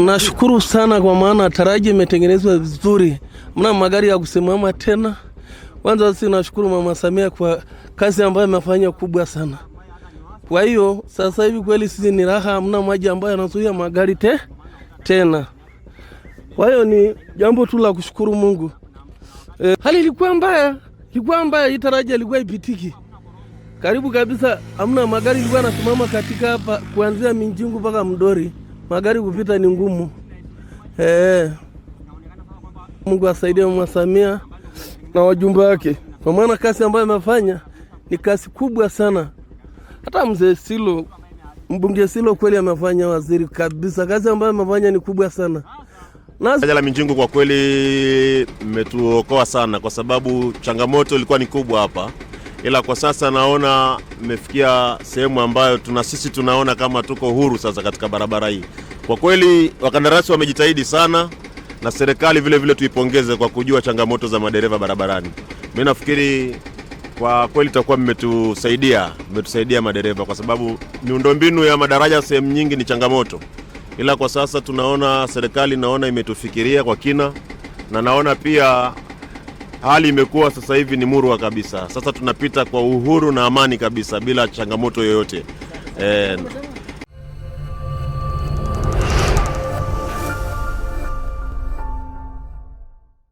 Nashukuru sana kwa maana taraji imetengenezwa vizuri. Mna magari ya kusimama tena. Kwanza sisi nashukuru Mama Samia kwa kazi ambayo amefanya kubwa sana. Kwa hiyo sasa hivi kweli sisi ni raha, hamna maji ambayo yanazuia magari tena. Kwa hiyo ni jambo tu la kushukuru Mungu. Hali ilikuwa mbaya, hii taraji ilikuwa ipitiki. Karibu kabisa hamna magari, ilikuwa yanasimama katika hapa kuanzia Minjingu mpaka Mdori. Magari kupita ni ngumu. Mungu asaidie Mama Samia na wajumbe wake. Kwa maana kazi ambayo amefanya ni kazi kubwa sana. Hata mzee Silo, mbunge Silo kweli amefanya waziri kabisa. Kazi ambayo amefanya ni kubwa sana. Daraja la Minjingu kwa kweli mmetuokoa sana kwa sababu changamoto ilikuwa ni kubwa hapa. Ila kwa sasa naona mmefikia sehemu ambayo sisi tunaona kama tuko huru sasa katika barabara hii. Kwa kweli wakandarasi wamejitahidi sana na serikali vile vile tuipongeze kwa kujua changamoto za madereva barabarani. Mimi nafikiri kwa kweli itakuwa mmetusaidia madereva kwa sababu miundombinu ya madaraja sehemu nyingi ni changamoto. Ila kwa sasa tunaona serikali imetufikiria kwa kina na naona pia hali imekuwa sasa hivi ni murwa kabisa. Sasa tunapita kwa uhuru na amani kabisa bila changamoto yoyote.